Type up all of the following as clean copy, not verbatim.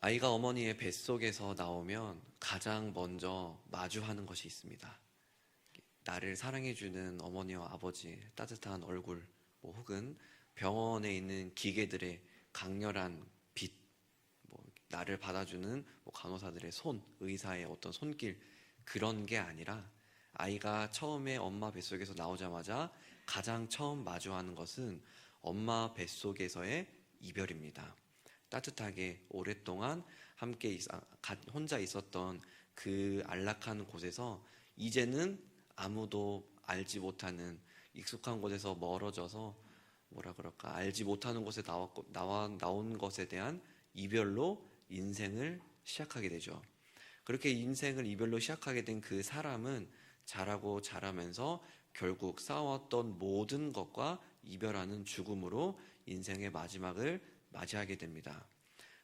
아이가 어머니의 뱃속에서 나오면 가장 먼저 마주하는 것이 있습니다. 나를 사랑해주는 어머니와 아버지 따뜻한 얼굴, 혹은 병원에 있는 기계들의 강렬한 빛, 나를 받아주는 간호사들의 손, 의사의 어떤 손길, 그런 게 아니라 아이가 처음에 엄마 뱃속에서 나오자마자 가장 처음 마주하는 것은 엄마 뱃속에서의 이별입니다. 따뜻하게 오랫동안 함께 혼자 있었던 그 안락한 곳에서 이제는 아무도 알지 못하는 익숙한 곳에서 멀어져서 알지 못하는 곳에 나온 것에 대한 이별로 인생을 시작하게 되죠. 그렇게 인생을 이별로 시작하게 된 그 사람은 자라고 자라면서 결국 쌓아왔던 모든 것과 이별하는 죽음으로 인생의 마지막을 맞이하게 됩니다.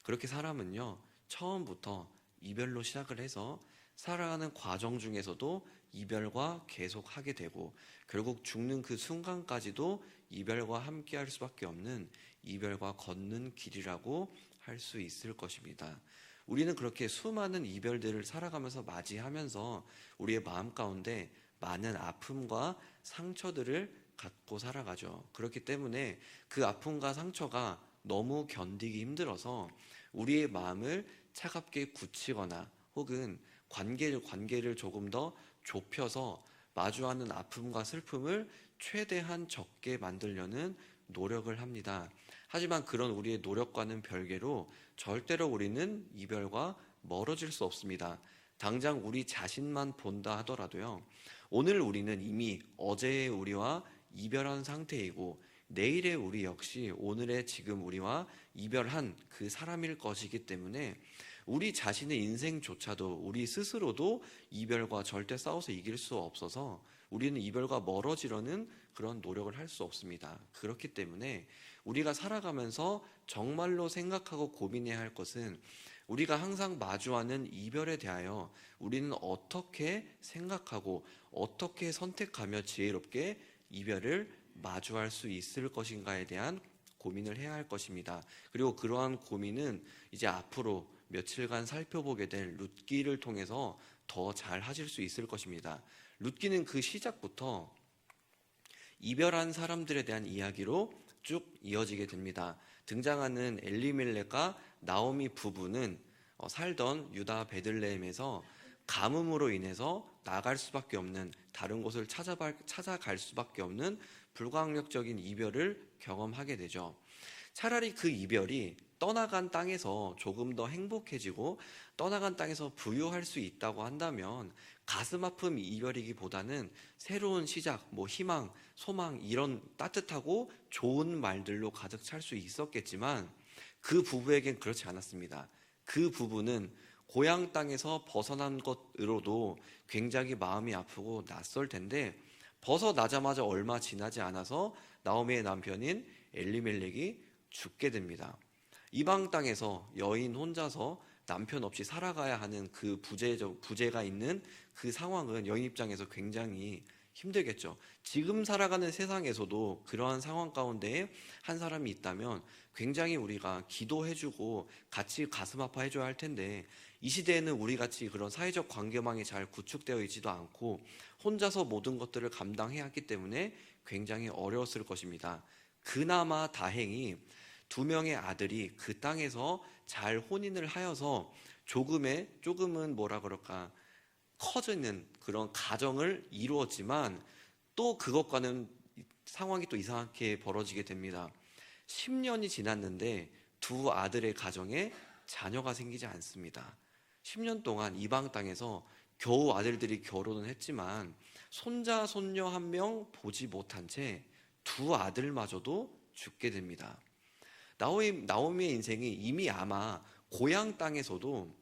그렇게 사람은요, 처음부터 이별로 시작을 해서 살아가는 과정 중에서도 이별과 계속하게 되고 결국 죽는 그 순간까지도 이별과 함께 할 수밖에 없는 이별과 걷는 길이라고 할 수 있을 것입니다. 우리는 그렇게 수많은 이별들을 살아가면서 맞이하면서 우리의 마음 가운데 많은 아픔과 상처들을 갖고 살아가죠. 그렇기 때문에 그 아픔과 상처가 너무 견디기 힘들어서 우리의 마음을 차갑게 굳히거나 혹은 관계를 조금 더 좁혀서 마주하는 아픔과 슬픔을 최대한 적게 만들려는 노력을 합니다. 하지만 그런 우리의 노력과는 별개로 절대로 우리는 이별과 멀어질 수 없습니다. 당장 우리 자신만 본다 하더라도요, 오늘 우리는 이미 어제의 우리와 이별한 상태이고 내일의 우리 역시 오늘의 지금 우리와 이별한 그 사람일 것이기 때문에 우리 자신의 인생조차도 우리 스스로도 이별과 절대 싸워서 이길 수 없어서 우리는 이별과 멀어지려는 그런 노력을 할 수 없습니다. 그렇기 때문에 우리가 살아가면서 정말로 생각하고 고민해야 할 것은 우리가 항상 마주하는 이별에 대하여 우리는 어떻게 생각하고 어떻게 선택하며 지혜롭게 이별을 마주할 수 있을 것인가에 대한 고민을 해야 할 것입니다. 그리고 그러한 고민은 이제 앞으로 며칠간 살펴보게 될 룻기를 통해서 더 잘 하실 수 있을 것입니다. 룻기는 그 시작부터 이별한 사람들에 대한 이야기로 쭉 이어지게 됩니다. 등장하는 엘리멜렉과 나오미 부부는 살던 유다 베들레헴에서 가뭄으로 인해서 나갈 수밖에 없는, 다른 곳을 찾아갈 수밖에 없는 불가항력적인 이별을 경험하게 되죠. 차라리 그 이별이 떠나간 땅에서 조금 더 행복해지고 떠나간 땅에서 부유할 수 있다고 한다면 가슴 아픈 이별이기보다는 새로운 시작, 희망, 소망, 이런 따뜻하고 좋은 말들로 가득 찰 수 있었겠지만 그 부부에겐 그렇지 않았습니다. 그 부부는 고향 땅에서 벗어난 것으로도 굉장히 마음이 아프고 낯설 텐데 벗어나자마자 얼마 지나지 않아서 나오미의 남편인 엘리멜렉이 죽게 됩니다. 이방 땅에서 여인 혼자서 남편 없이 살아가야 하는 그 부재가 있는 그 상황은 여인 입장에서 굉장히 힘들겠죠. 지금 살아가는 세상에서도 그러한 상황 가운데에 한 사람이 있다면 굉장히 우리가 기도해주고 같이 가슴 아파해줘야 할 텐데 이 시대에는 우리같이 그런 사회적 관계망이 잘 구축되어 있지도 않고 혼자서 모든 것들을 감당해야 했기 때문에 굉장히 어려웠을 것입니다. 그나마 다행히 두 명의 아들이 그 땅에서 잘 혼인을 하여서 조금은 커지는 그런 가정을 이루었지만 또 그것과는 상황이 또 이상하게 벌어지게 됩니다. 10년이 지났는데 두 아들의 가정에 자녀가 생기지 않습니다. 10년 동안 이방 땅에서 겨우 아들들이 결혼은 했지만 손자, 손녀 한 명 보지 못한 채 두 아들마저도 죽게 됩니다. 나오미의 인생이 이미 아마 고향 땅에서도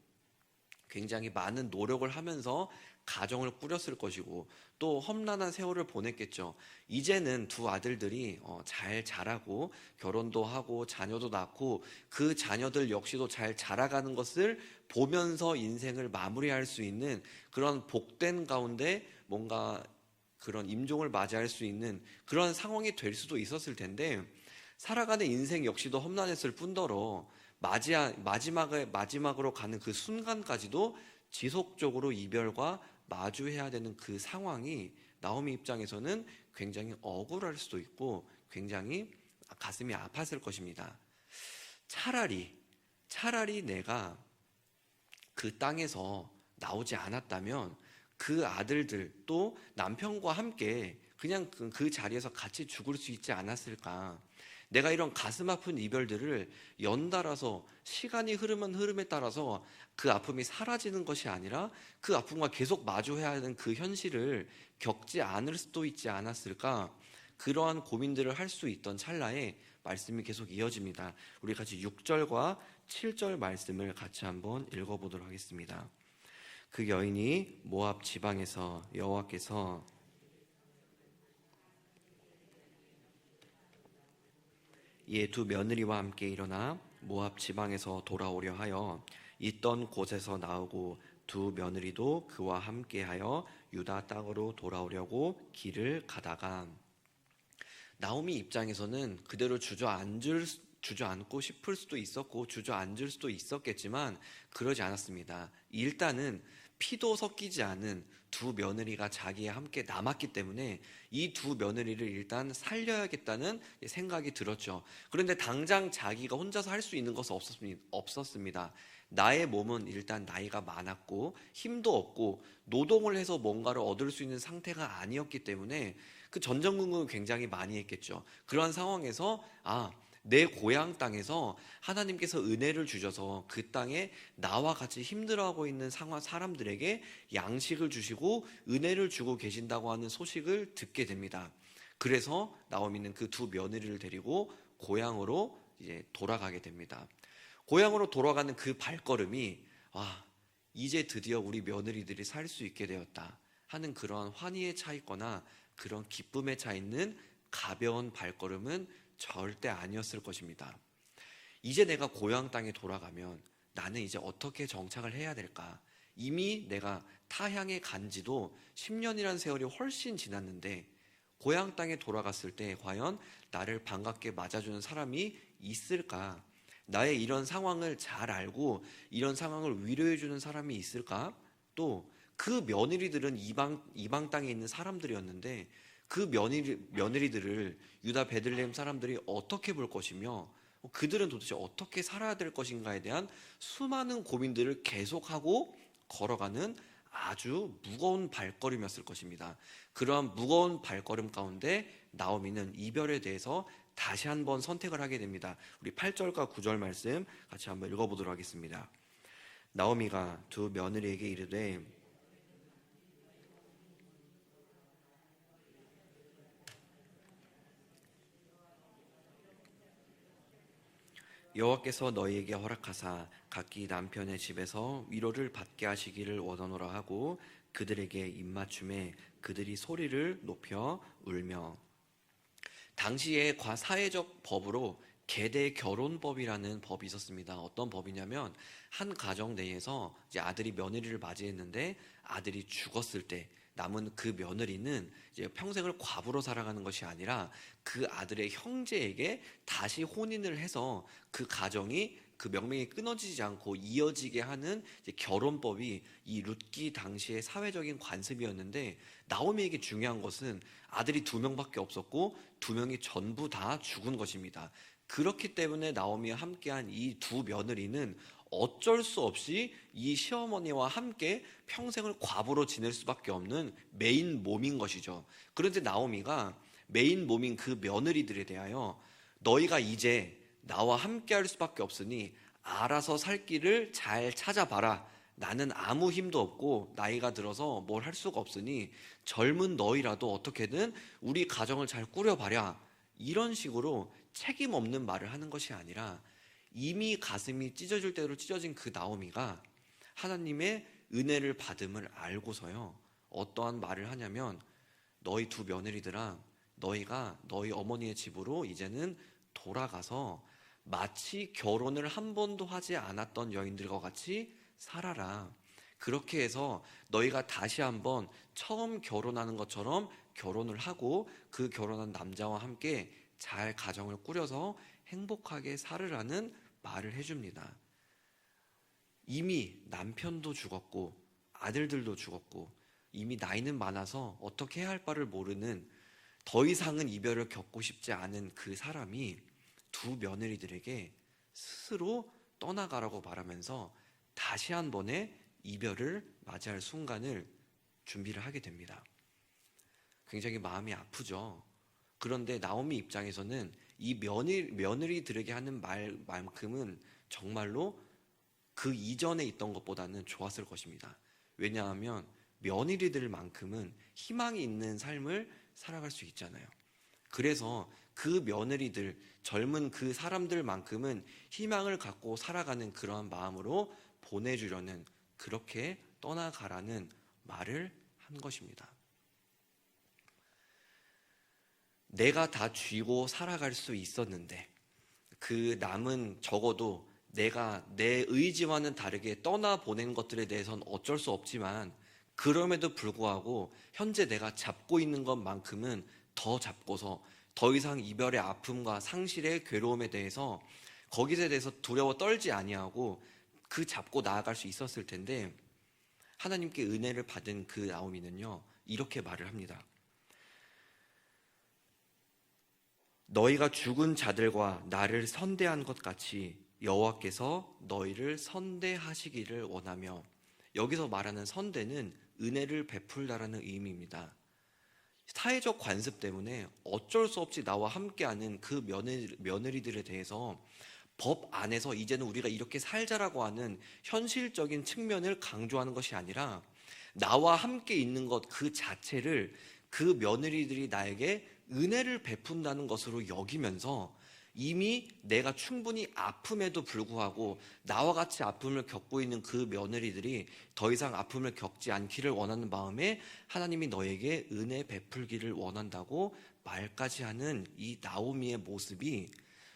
굉장히 많은 노력을 하면서 가정을 꾸렸을 것이고 또 험난한 세월을 보냈겠죠. 이제는 두 아들들이 잘 자라고 결혼도 하고 자녀도 낳고 그 자녀들 역시도 잘 자라가는 것을 보면서 인생을 마무리할 수 있는 그런 복된 가운데 뭔가 그런 임종을 맞이할 수 있는 그런 상황이 될 수도 있었을 텐데 살아가는 인생 역시도 험난했을 뿐더러 마지막으로 가는 그 순간까지도 지속적으로 이별과 마주해야 되는 그 상황이 나오미 입장에서는 굉장히 억울할 수도 있고 굉장히 가슴이 아팠을 것입니다. 차라리 내가 그 땅에서 나오지 않았다면 그 아들들 또 남편과 함께 그냥 그 자리에서 같이 죽을 수 있지 않았을까. 내가 이런 가슴 아픈 이별들을 연달아서 시간이 흐르면 흐름에 따라서 그 아픔이 사라지는 것이 아니라 그 아픔과 계속 마주해야 하는 그 현실을 겪지 않을 수도 있지 않았을까. 그러한 고민들을 할 수 있던 찰나에 말씀이 계속 이어집니다. 우리 같이 6절과 7절 말씀을 같이 한번 읽어보도록 하겠습니다. 그 여인이 모압 지방에서 여호와께서 이에 두 며느리와 함께 일어나 모압 지방에서 돌아오려 하여 있던 곳에서 나오고 두 며느리도 그와 함께하여 유다 땅으로 돌아오려고 길을 가다가 나오미 입장에서는 그대로 주저앉고 싶을 수도 있었고 주저앉을 수도 있었겠지만 그러지 않았습니다. 일단은 피도 섞이지 않은 두 며느리가 자기와 함께 남았기 때문에 이 두 며느리를 일단 살려야겠다는 생각이 들었죠. 그런데 당장 자기가 혼자서 할 수 있는 것은 없었습니다. 나의 몸은 일단 나이가 많았고 힘도 없고 노동을 해서 뭔가를 얻을 수 있는 상태가 아니었기 때문에 그 전전긍긍을 굉장히 많이 했겠죠. 그러한 상황에서 내 고향 땅에서 하나님께서 은혜를 주셔서 그 땅에 나와 같이 힘들어하고 있는 사람들에게 양식을 주시고 은혜를 주고 계신다고 하는 소식을 듣게 됩니다. 그래서 나오미는 그 두 며느리를 데리고 고향으로 이제 돌아가게 됩니다. 고향으로 돌아가는 그 발걸음이 이제 드디어 우리 며느리들이 살 수 있게 되었다 하는 그러한 환희에 차 있거나 그런 기쁨에 차 있는 가벼운 발걸음은 절대 아니었을 것입니다. 이제 내가 고향 땅에 돌아가면 나는 이제 어떻게 정착을 해야 될까? 이미 내가 타향에 간 지도 10년이라는 세월이 훨씬 지났는데 고향 땅에 돌아갔을 때 과연 나를 반갑게 맞아주는 사람이 있을까? 나의 이런 상황을 잘 알고 이런 상황을 위로해주는 사람이 있을까? 또 그 며느리들은 이방 땅에 있는 사람들이었는데 그 며느리들을 유다 베들레헴 사람들이 어떻게 볼 것이며 그들은 도대체 어떻게 살아야 될 것인가에 대한 수많은 고민들을 계속하고 걸어가는 아주 무거운 발걸음이었을 것입니다. 그러한 무거운 발걸음 가운데 나오미는 이별에 대해서 다시 한번 선택을 하게 됩니다. 우리 8절과 9절 말씀 같이 한번 읽어보도록 하겠습니다. 나오미가 두 며느리에게 이르되 여호와께서 너희에게 허락하사 각기 남편의 집에서 위로를 받게 하시기를 원하노라 하고 그들에게 입맞춤에 그들이 소리를 높여 울며. 당시에 사회적 법으로 계대 결혼법이라는 법이 있었습니다. 어떤 법이냐면 한 가정 내에서 이제 아들이 며느리를 맞이했는데 아들이 죽었을 때 남은 그 며느리는 이제 평생을 과부로 살아가는 것이 아니라 그 아들의 형제에게 다시 혼인을 해서 그 가정이 그 명맥이 끊어지지 않고 이어지게 하는 이제 결혼법이 이 룻기 당시의 사회적인 관습이었는데 나오미에게 중요한 것은 아들이 2명밖에 없었고 2명이 전부 다 죽은 것입니다. 그렇기 때문에 나오미와 함께한 이 두 며느리는 어쩔 수 없이 이 시어머니와 함께 평생을 과부로 지낼 수밖에 없는 메인 몸인 것이죠. 그런데 나오미가 메인 몸인 그 며느리들에 대하여 너희가 이제 나와 함께 할 수밖에 없으니 알아서 살 길을 잘 찾아봐라. 나는 아무 힘도 없고 나이가 들어서 뭘 할 수가 없으니 젊은 너희라도 어떻게든 우리 가정을 잘 꾸려봐라. 이런 식으로 책임 없는 말을 하는 것이 아니라 이미 가슴이 찢어질 대로 찢어진 그 나오미가 하나님의 은혜를 받음을 알고서요 어떠한 말을 하냐면 너희 두 며느리들아 너희가 너희 어머니의 집으로 이제는 돌아가서 마치 결혼을 한 번도 하지 않았던 여인들과 같이 살아라. 그렇게 해서 너희가 다시 한번 처음 결혼하는 것처럼 결혼을 하고 그 결혼한 남자와 함께 잘 가정을 꾸려서 행복하게 살으라는 말을 해줍니다. 이미 남편도 죽었고 아들들도 죽었고 이미 나이는 많아서 어떻게 해야 할 바를 모르는, 더 이상은 이별을 겪고 싶지 않은 그 사람이 두 며느리들에게 스스로 떠나가라고 말하면서 다시 한 번의 이별을 맞이할 순간을 준비를 하게 됩니다. 굉장히 마음이 아프죠. 그런데 나오미 입장에서는 이 며느리들에게 하는 말만큼은 정말로 그 이전에 있던 것보다는 좋았을 것입니다. 왜냐하면 며느리들만큼은 희망이 있는 삶을 살아갈 수 있잖아요. 그래서 그 며느리들, 젊은 그 사람들만큼은 희망을 갖고 살아가는 그러한 마음으로 보내주려는, 그렇게 떠나가라는 말을 한 것입니다. 내가 다 쥐고 살아갈 수 있었는데 그 남은, 적어도 내가 내 의지와는 다르게 떠나보낸 것들에 대해서는 어쩔 수 없지만 그럼에도 불구하고 현재 내가 잡고 있는 것만큼은 더 잡고서 더 이상 이별의 아픔과 상실의 괴로움에 대해서 거기에 대해서 두려워 떨지 아니하고 그 잡고 나아갈 수 있었을 텐데, 하나님께 은혜를 받은 그 나오미는요 이렇게 말을 합니다. 너희가 죽은 자들과 나를 선대한 것 같이 여호와께서 너희를 선대하시기를 원하며, 여기서 말하는 선대는 은혜를 베풀다라는 의미입니다. 사회적 관습 때문에 어쩔 수 없이 나와 함께하는 그 며느리들에 대해서 법 안에서 이제는 우리가 이렇게 살자라고 하는 현실적인 측면을 강조하는 것이 아니라 나와 함께 있는 것 그 자체를 그 며느리들이 나에게 은혜를 베푼다는 것으로 여기면서, 이미 내가 충분히 아픔에도 불구하고 나와 같이 아픔을 겪고 있는 그 며느리들이 더 이상 아픔을 겪지 않기를 원하는 마음에 하나님이 너에게 은혜 베풀기를 원한다고 말까지 하는 이 나오미의 모습이,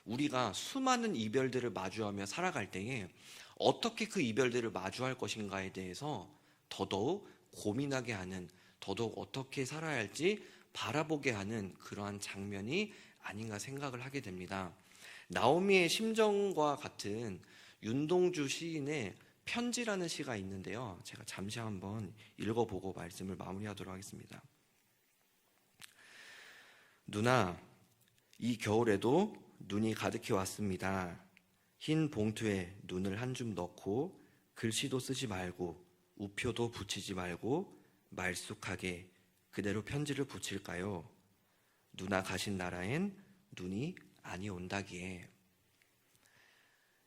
우리가 수많은 이별들을 마주하며 살아갈 때에 어떻게 그 이별들을 마주할 것인가에 대해서 더더욱 고민하게 하는, 더더욱 어떻게 살아야 할지 바라보게 하는 그러한 장면이 아닌가 생각을 하게 됩니다. 나오미의 심정과 같은 윤동주 시인의 편지라는 시가 있는데요, 제가 잠시 한번 읽어보고 말씀을 마무리하도록 하겠습니다. 누나, 이 겨울에도 눈이 가득히 왔습니다. 흰 봉투에 눈을 한 줌 넣고 글씨도 쓰지 말고 우표도 붙이지 말고 말쑥하게 그대로 편지를 붙일까요? 누나 가신 나라엔 눈이 아니 온다기에.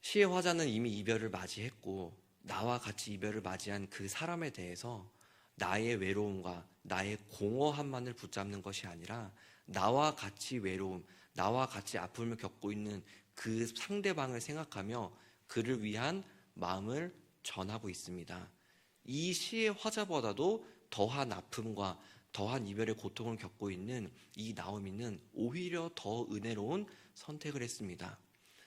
시의 화자는 이미 이별을 맞이했고 나와 같이 이별을 맞이한 그 사람에 대해서 나의 외로움과 나의 공허함만을 붙잡는 것이 아니라 나와 같이 외로움, 나와 같이 아픔을 겪고 있는 그 상대방을 생각하며 그를 위한 마음을 전하고 있습니다. 이 시의 화자보다도 더한 아픔과 더한 이별의 고통을 겪고 있는 이 나오미는 오히려 더 은혜로운 선택을 했습니다.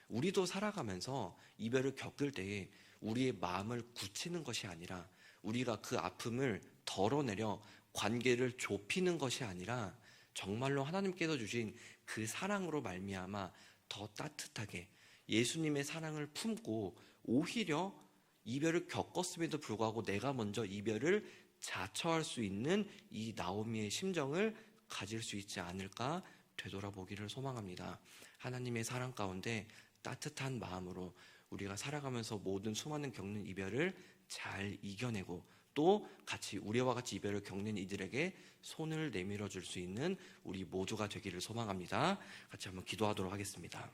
우리도 살아가면서 이별을 겪을 때에 우리의 마음을 굳히는 것이 아니라, 우리가 그 아픔을 덜어내려 관계를 좁히는 것이 아니라 정말로 하나님께서 주신 그 사랑으로 말미암아 더 따뜻하게 예수님의 사랑을 품고, 오히려 이별을 겪었음에도 불구하고 내가 먼저 이별을 자처할 수 있는 이 나오미의 심정을 가질 수 있지 않을까 되돌아보기를 소망합니다. 하나님의 사랑 가운데 따뜻한 마음으로 우리가 살아가면서 모든 수많은 겪는 이별을 잘 이겨내고, 또 같이 우리와 같이 이별을 겪는 이들에게 손을 내밀어 줄 수 있는 우리 모두가 되기를 소망합니다. 같이 한번 기도하도록 하겠습니다.